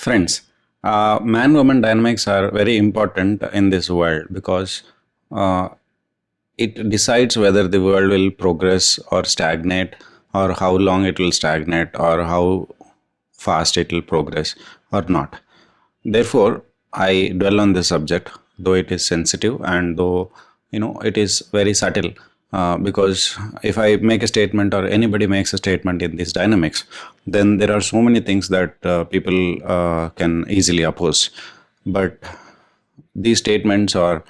Friends, man-woman dynamics are very important in this world because uh, it decides whether the world will progress or stagnate, or how long it will stagnate, or how fast it will progress or not. Therefore, I dwell on this subject, though it is sensitive and though it is very subtle. Because if I make a statement or anybody makes a statement in these dynamics, then there are so many things that people can easily oppose. But these statements or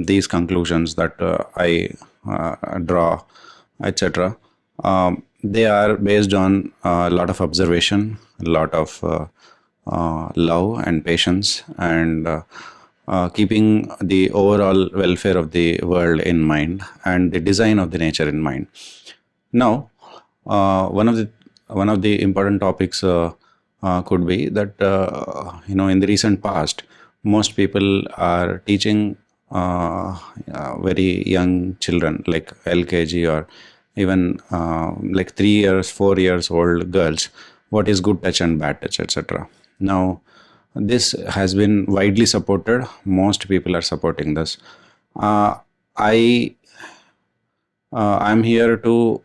these conclusions that I draw, etc., they are based on a lot of observation, a lot of love and patience, and keeping the overall welfare of the world in mind and the design of the nature in mind. Now, one of the important topics could be that in the recent past, most people are teaching very young children like LKG or even like 3 years, 4 years old girls what is good touch and bad touch, etc. Now, this has been widely supported. Most people are supporting this. Uh, I I'm here to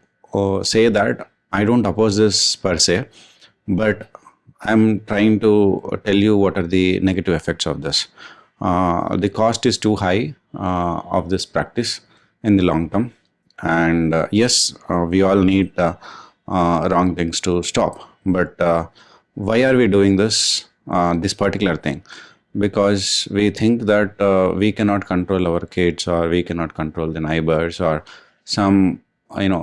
say that I don't oppose this per se, but I'm trying to tell you what are the negative effects of this. The cost is too high of this practice in the long term, and yes, we all need wrong things to stop. But why are we doing this? This particular thing, because we think that we cannot control our kids, or we cannot control the neighbors, or some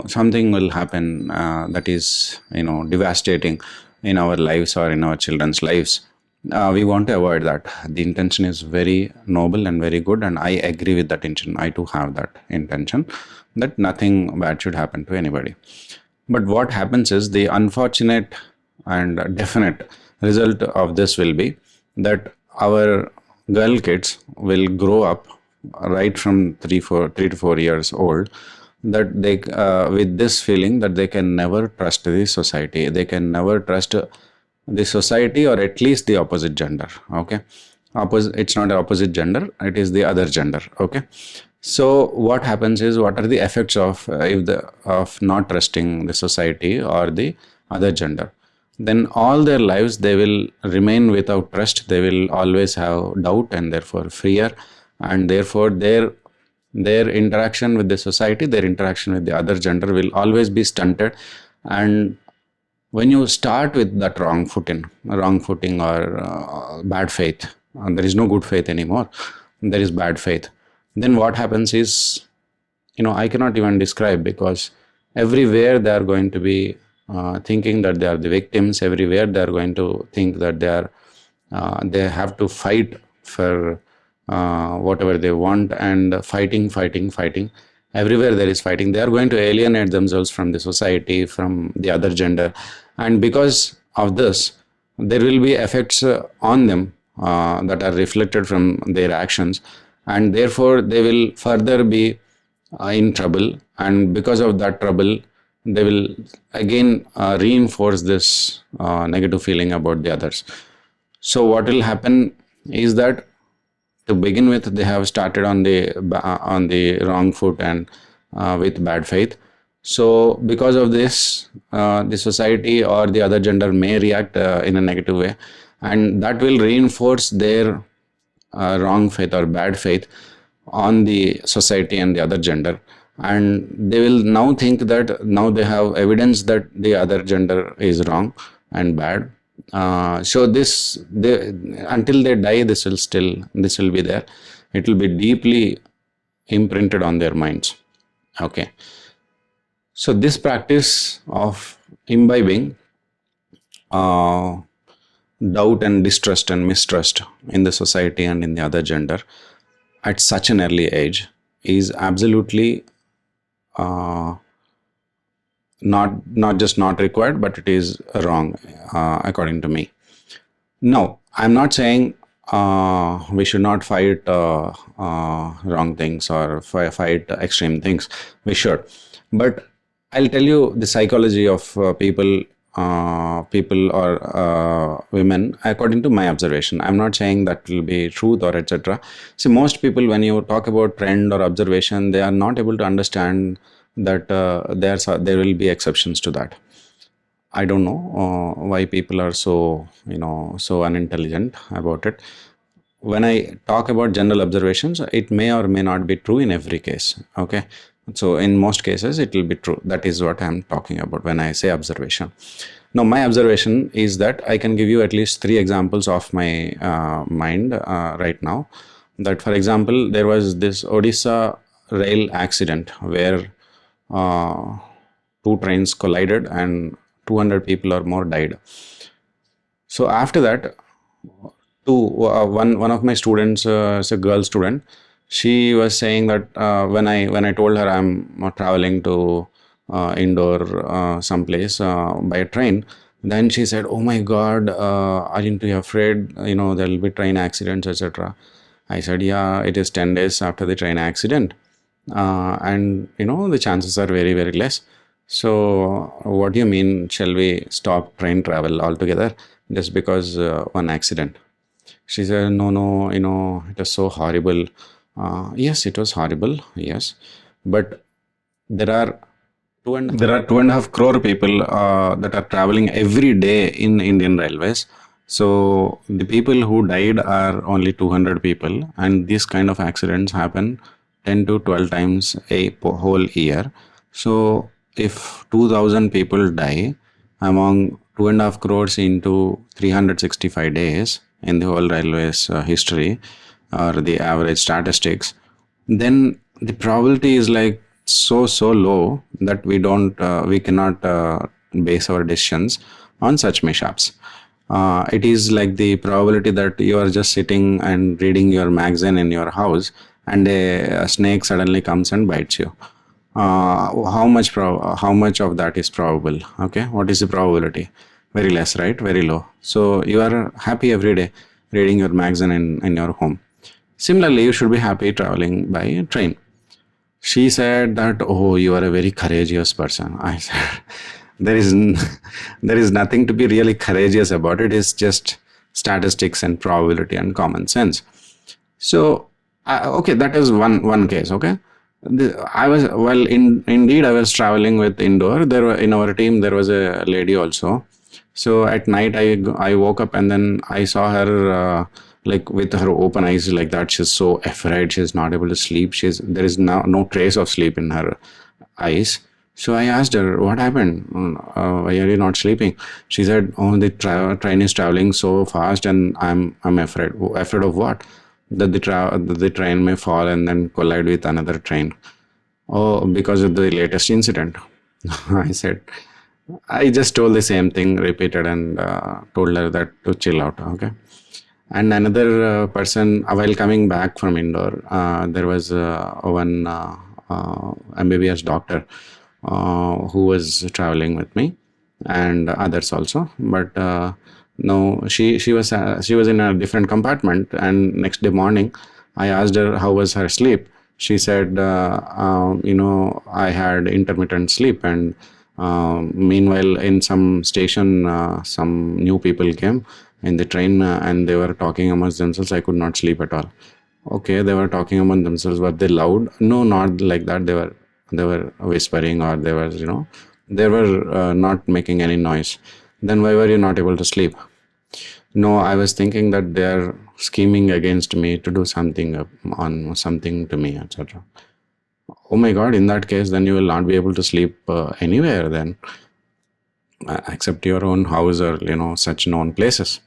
something will happen that is devastating in our lives or in our children's lives. We want to avoid that. The intention is very noble and very good, and I agree with that intention. I too have that intention that nothing bad should happen to anybody. But what happens is, the unfortunate and definite result of this will be that our girl kids will grow up right from 3 to 4 years old, that they with this feeling that they can never trust the society, they can never trust the society, or at least the opposite gender. Okay, opposite, it's not opposite gender, it is the other gender. Okay, so what happens is, what are the effects of if the of not trusting the society or the other gender? Then all their lives they will remain without trust. They will always have doubt and therefore fear, and therefore their interaction with the society, their interaction with the other gender will always be stunted. And when you start with that wrong footing or bad faith, there is no good faith anymore, there is bad faith. Then what happens is, I cannot even describe, because everywhere they are going to be thinking that they are the victims. Everywhere they are going to think that they have to fight for whatever they want, and fighting. Everywhere there is fighting. They are going to alienate themselves from the society, from the other gender, and because of this, there will be effects on them that are reflected from their actions, and therefore they will further be in trouble, and because of that trouble, they will again reinforce this negative feeling about the others. So what will happen is that, to begin with, they have started on the wrong foot and with bad faith. So because of this, the society or the other gender may react in a negative way, and that will reinforce their wrong faith or bad faith on the society and the other gender. And they will now think that now they have evidence that the other gender is wrong and bad. So until they die, this will be there. It will be deeply imprinted on their minds. Okay. So this practice of imbibing doubt and distrust and mistrust in the society and in the other gender at such an early age is absolutely not just not required, but it is wrong, according to me. No, I'm not saying we should not fight wrong things or fight extreme things. We should, but I'll tell you the psychology of people people or women, according to my observation. I'm not saying that will be truth or etc. See, most people, when you talk about trend or observation, they are not able to understand that there will be exceptions to that. I don't know why people are so, so unintelligent about it. When I talk about general observations, it may or may not be true in every case. Okay. So in most cases, it will be true. That is what I'm talking about when I say observation. Now, my observation is that I can give you at least three examples of my mind right now. That, for example, there was this Odisha rail accident where uh, two trains collided and 200 people or more died. So after that, one of my students, is a girl student. She was saying that when I told her I'm traveling to Indore someplace by a train, then she said, "Oh my God, aren't you afraid? There will be train accidents, etc." I said, "Yeah, it is 10 days after the train accident, and the chances are very very less. So what do you mean? Shall we stop train travel altogether just because one accident?" She said, "No, no, it was so horrible." Yes, it was horrible. Yes, but there are two and a half crore people that are traveling every day in Indian Railways. So the people who died are only 200 people, and these kind of accidents happen 10 to 12 times a whole year. So if 2,000 people die among 2.5 crores into 365 days in the whole railways history, or the average statistics, then the probability is like so low that we cannot base our decisions on such mishaps. It is like the probability that you are just sitting and reading your magazine in your house, and a snake suddenly comes and bites you. How much of that is probable? Okay, what is the probability? Very less, right? Very low. So you are happy every day reading your magazine in your home. Similarly, you should be happy traveling by train. She said that, "Oh, you are a very courageous person." I said, there is there is nothing to be really courageous about it. It's just statistics and probability and common sense. So, okay, that is one case. Okay, I was, well, indeed I was traveling with Indore. There were, in our team there was a lady also. So at night I woke up and then I saw her like with her open eyes like that. She's so afraid. She's not able to sleep. There is no trace of sleep in her eyes. So I asked her, "What happened? Why are you not sleeping?" She said, "Oh, the train is traveling so fast, and I'm afraid." Afraid of what? That the train may fall and then collide with another train. Oh, because of the latest incident. I said, I just told the same thing, repeated, and told her that to chill out. Okay. And another person, while coming back from Indore, there was one MBBS doctor who was traveling with me, and others also. But no, she was in a different compartment. And next day morning, I asked her how was her sleep. She said, I had intermittent sleep, and meanwhile, in some station, some new people came in the train, and they were talking amongst themselves. I could not sleep at all. Okay, they were talking among themselves. Were they loud? No, not like that. They were whispering, or they were not making any noise. Then why were you not able to sleep? No, I was thinking that they are scheming against me to do something on something to me, etc. Oh my God! In that case, then you will not be able to sleep anywhere. Then, except your own house or such known places.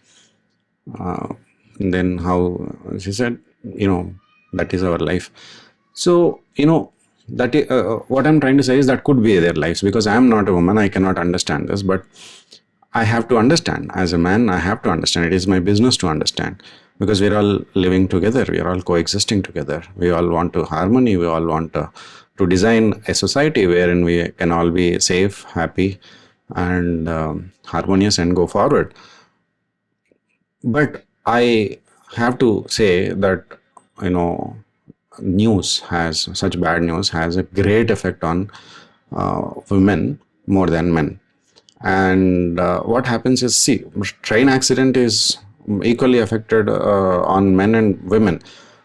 Then how? She said, that is our life. So what I'm trying to say is that could be their lives, because I am not a woman. I cannot understand this, but I have to understand. As a man, I have to understand. It is my business to understand, because we're all living together. We are all coexisting together. We all want to harmony. We all want to design a society wherein we can all be safe, happy, and harmonious and go forward. But I have to say that, such bad news has a great effect on women more than men. And what happens is, see, train accident is equally affected on men and women.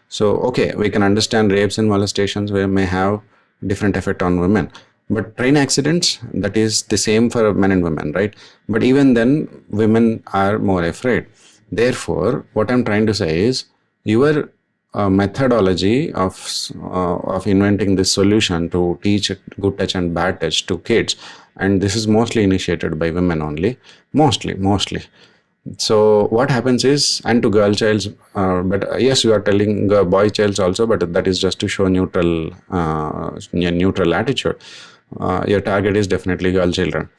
So okay, we can understand rapes and molestations where may have different effect on women, but train accidents, that is the same for men and women, right? But even then women are more afraid. Therefore what I'm trying to say is, your methodology of inventing this solution to teach good touch and bad touch to kids, and this is mostly initiated by women only, mostly. So what happens is, and to girl childs, but yes, you are telling boy childs also, but that is just to show neutral attitude. Your target is definitely girl children.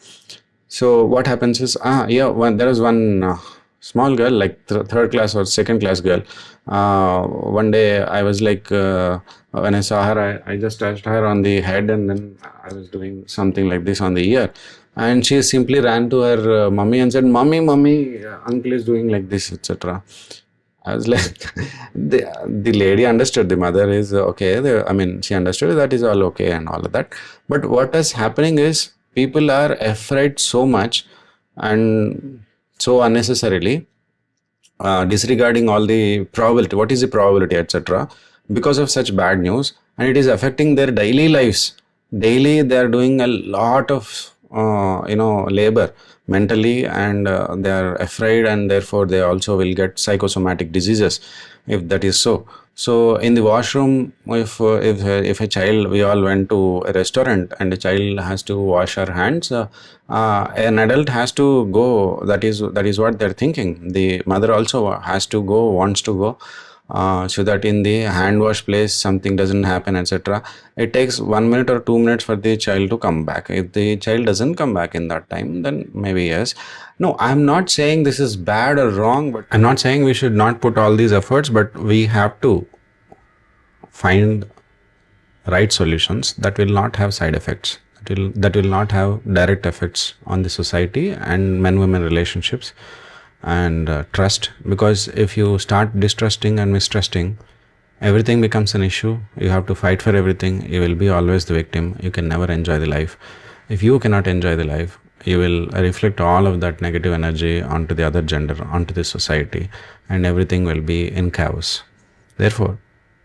So what happens is, yeah, there is one small girl, like third class or second class girl. One day I was like, when I saw her, I just touched her on the head, and then I was doing something like this on the ear. And she simply ran to her mummy and said, "Mummy, mummy, uncle is doing like this, etc." I was like, the lady understood. The mother is okay. I mean, she understood that is all okay and all of that. But what is happening is, people are afraid so much and so unnecessarily, disregarding all the probability, what is the probability, etc., because of such bad news, and it is affecting their daily lives. Daily they are doing a lot of labor mentally, and they are afraid, and therefore they also will get psychosomatic diseases, if that is so. So in the washroom, if a child, we all went to a restaurant and a child has to wash her hands, an adult has to go. That is what they're thinking. The mother also has to go, wants to go, so that in the hand wash place something doesn't happen, etc. It takes 1 minute or 2 minutes for the child to come back. If the child doesn't come back in that time, then maybe yes. No, I'm not saying this is bad or wrong, but I'm not saying we should not put all these efforts, but we have to find right solutions that will not have side effects, that will not have direct effects on the society and men women relationships and trust. Because if you start distrusting and mistrusting, everything becomes an issue. You have to fight for everything. You will be always the victim. You can never enjoy the life. If you cannot enjoy the life, you will reflect all of that negative energy onto the other gender, onto the society, and everything will be in chaos. Therefore,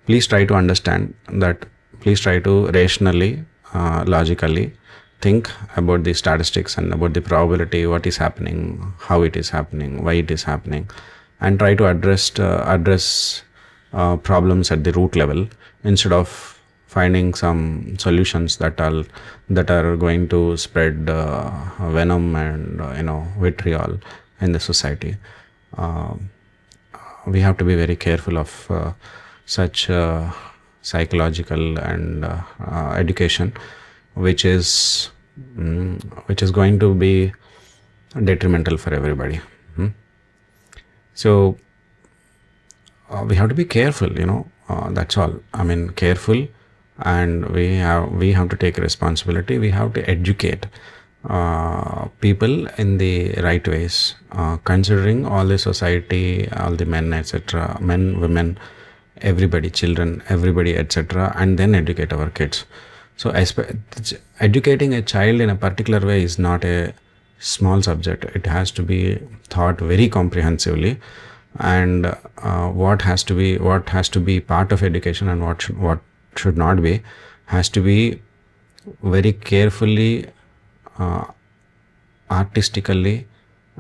please try to understand that. Please try to rationally, logically think about the statistics and about the probability, what is happening, how it is happening, why it is happening, and try to address problems at the root level, instead of finding some solutions that are going to spread venom and vitriol in the society. We have to be very careful of such psychological and education, which is going to be detrimental for everybody. So we have to be careful, that's all. I mean, careful, and we have to take responsibility. We have to educate people in the right ways, considering all the society, all the men, etc., men, women, everybody, children, everybody, etc., and then educate our kids. So educating a child in a particular way is not a small subject. It has to be thought very comprehensively, and what has to be part of education and what should not be, has to be very carefully, artistically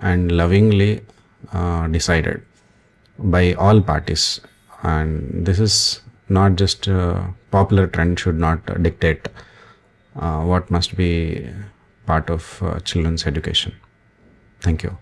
and lovingly decided by all parties. And this is not just a popular trend, should not dictate what must be part of children's education. Thank you.